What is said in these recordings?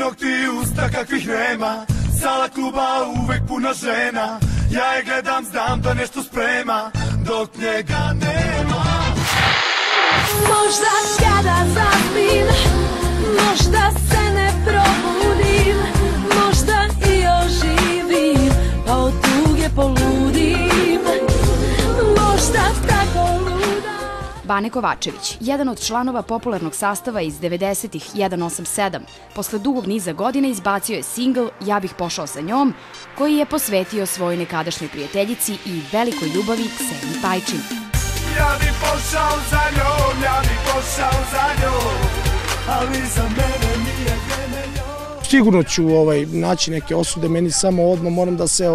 nokti usta kakvih nema, sala kluba uvek puna žena. Ja je gledam, znam da nešto sprema, dok njega nema. Možda kada zaspim, možda se ne probudim, možda i oživim, pa od tuge poludim, možda tako luda. Bane Kovačević, jedan od članova popularnog sastava iz 90-ih 187, posle dugog niza godina izbacio je singl Ja bih pošao sa njom, koji je posvetio svojoj nekadašnjoj prijateljici i velikoj ljubavi Kseniji Pajčin. Ja bih pošao za njom, ja bih pošao za njom, ali za mene nije vreme njom. Sigurno ću naći neke osude, meni samo odmah moram da se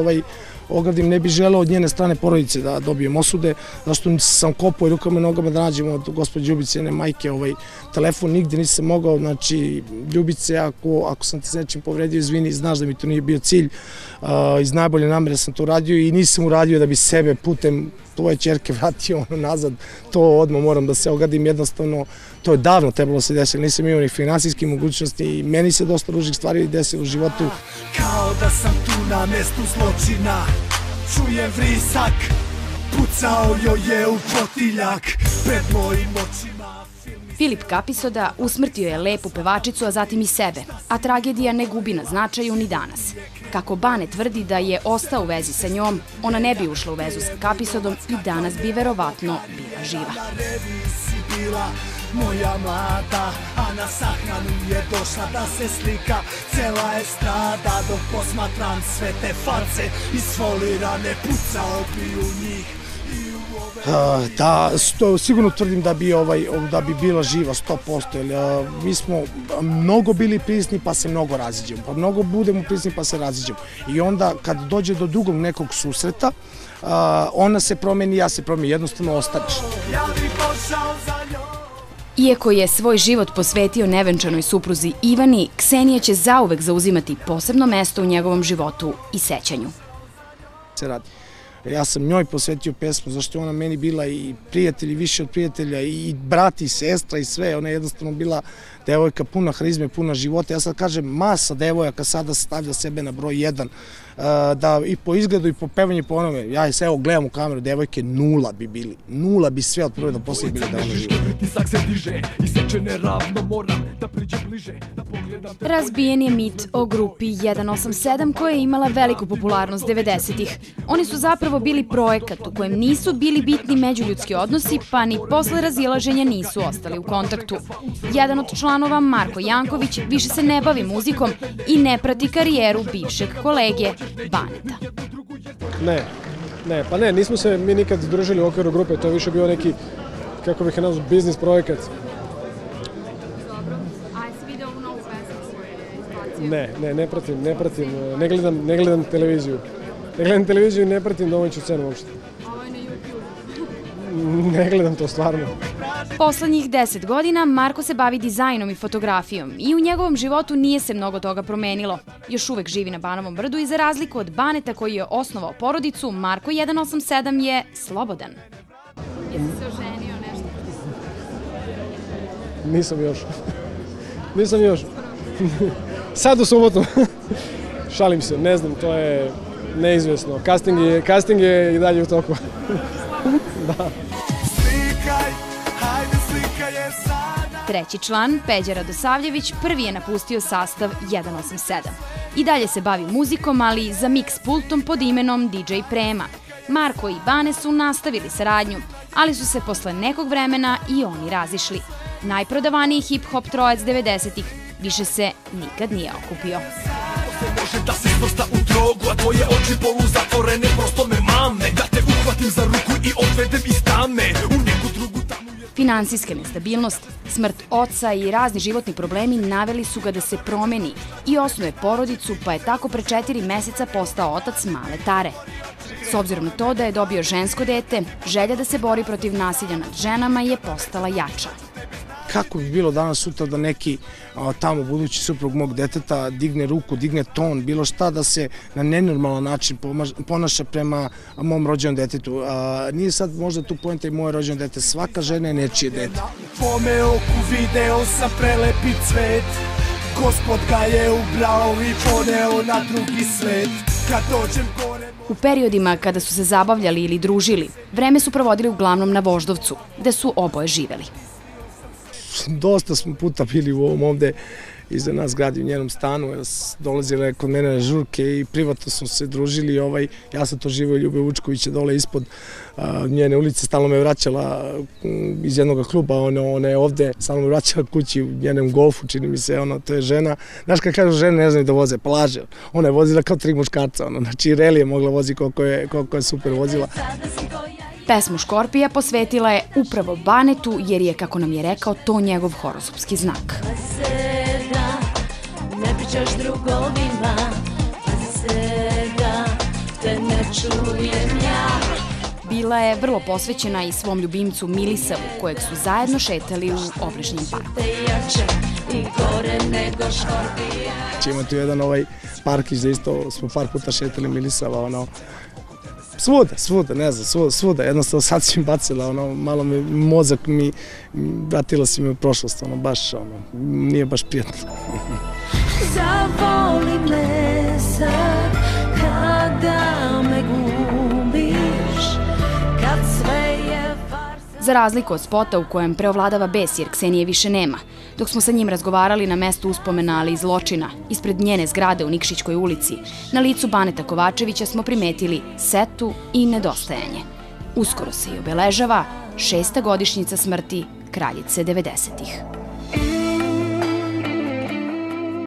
ogradim, ne bih želeo od njene strane porodice da dobijem osude, zašto sam kopao i rukama i nogama da nađem od gospođe Ljubice, njene majke, telefon nigde nisam mogao. Znači, Ljubice, ako sam ti s nečim povredio, izvini, znaš da mi to nije bio cilj, iz najbolje namere sam to uradio i nisam uradio da bi sebe putem tvoje ćerke vratio nazad, to odmah moram da se ogradim, jednostavno, to je davno trebalo se desiti, nisam imao ni finansijske mogućnosti i meni se dosta ružnih stvari desilo u životu. Kao da sam tu na mestu zločina, čujem vrisak, pucao joj je u potiljak, pred mojim očima. Filip Kapisoda usmrtio je lepu pevačicu, a zatim i sebe, a tragedija ne gubi na značaju ni danas. Kako Bane tvrdi da je ostao u vezi sa njom, ona ne bi ušla u vezu sa Kapisodom i danas bi verovatno bila živa. Moja mlada, a na sahranu je došla da se slika cela estrada, dok posmatram sve te face isfolirane, pucao bi u njih. Da, sigurno tvrdim da bi bila živa 100%. Mi smo mnogo bili prisni pa se mnogo raziđemo, pa mnogo budemo prisni pa se raziđemo. I onda kad dođe do drugog nekog susreta, ona se promeni, ja se promenim, jednostavno ostaneš. Iako je svoj život posvetio nevenčanoj supruzi Ivani, Ksenija će zauvek zauzimati posebno mesto u njegovom životu i sećanju. Ja sam njoj posvetio pesmu, zašto je ona meni bila i prijatelj i više od prijatelja, i brat i sestra i sve. Ona je jednostavno bila devojka puna harizme, puna života. Ja sad kažem, masa devojaka sada stavlja sebe na broj 1, da i po izgledu i po pevanju i po onome. Ja se evo gledam u kameru, devojke nula bi bili. Nula bi sve od prve do poslije bili da ona živa. Razbijen je mit o grupi 187 koja je imala veliku popularnost 90-ih. Oni su zapravo bili projekat u kojem nisu bili bitni međuljudski odnosi, pa ni posle razilaženja nisu ostali u kontaktu. Jedan od članova, Marko Janković, više se ne bavi muzikom i ne prati karijeru bivšeg kolege Baneta. Ne, nismo se mi nikad družili u okviru grupe, to je više bio neki, kako bih je nazvao, biznis projekat. Ne pratim, ne gledam televiziju. Ne gledam televiziju i ne pratim domaću scenu uopšte. Ovo je na YouTube. Ne gledam to stvarno. Poslednjih 10 godina Marko se bavi dizajnom i fotografijom i u njegovom životu nije se mnogo toga promenilo. Još uvek živi na Banovom brdu i za razliku od Baneta koji je osnovao porodicu, Marko 187 je slobodan. Jesi se oženio nešto? Nisam još. Sad u subotu. Šalim se, ne znam, to je neizvesno. Casting je i dalje u toku. Da. Treći član, Peđa Radosavljević, prvi je napustio sastav 187. I dalje se bavi muzikom, ali za mix pultom pod imenom DJ Prema. Marko i Bane su nastavili saradnju, ali su se posle nekog vremena i oni razišli. Najprodavaniji hip-hop trojac 90-ih više se nikad nije okupio. Može da se svrsta u drogu, a tvoje oči poluzatvorene prosto me mame. Da te uhvatim za ruku i odvedem iz tame u neku drugu tamu. Finansijska nestabilnost, smrt oca i razni životni problemi naveli su ga da se promeni i osnuje porodicu, pa je tako pre 4 meseca postao otac male Tare. S obzirom na to da je dobio žensko dete, želja da se bori protiv nasilja nad ženama je postala jača. Kako bi bilo danas sutra da neki tamo budući suprug mog deteta digne ruku, digne ton, bilo šta da se na nenormalan način ponaša prema mom rođenom detetu. Nije sad možda tu poenta i moje rođeno dete, svaka žena je nečije dete. U tvome oku video sam prelepi cvet, Gospod ga je ubrao i poneo na drugi svet. Kad dođem gore... U periodima kada su se zabavljali ili družili, vreme su provodili uglavnom na Voždovcu, gde su oboje živeli. Dosta smo puta bili u ovom ovde iza nas gradi u njenom stanu, dolazile kod mene na žurke i privatno smo se družili. Ja sam to živeo Ljube Vučkovića dole ispod njene ulice, stalno me vraćala iz jednog kluba, ona je ovde, stalno me vraćala kući u njenem golfu, čini mi se, to je žena. Znaš kad kažu žene ne znaju da voze, pa laže. Ona je vozila kao 3 muškarca, znači reli je mogla vozi koliko je super vozila. Pesmu Škorpija posvetila je upravo Banetu, jer je, kako nam je rekao, to njegov horoskopski znak. Ne pričaš drugovima, da te ne čujem ja. Bila je vrlo posvećena i svom ljubimcu Milisavu, kojeg su zajedno šetali u obližnjem parku. Ima tu jedan parkić da isto smo par puta šetali Milisava, svuda, ne znam, svuda, jednostavno sad si mi bacila, malo mi mozak vratila si me u prošlost, baš, nije baš prijatno. Zavoli me sad kada me gubiš, kad sve je farsa. Za razliku od spota u kojem preovladava bes jer Ksenije više nema, dok smo sa njim razgovarali na mestu uspomena, ali i zločina, ispred njene zgrade u Nikšićkoj ulici, na licu Baneta Kovačevića smo primetili setu i nedostajanje. Uskoro se i obeležava 6. godišnjica smrti kraljice 90-ih.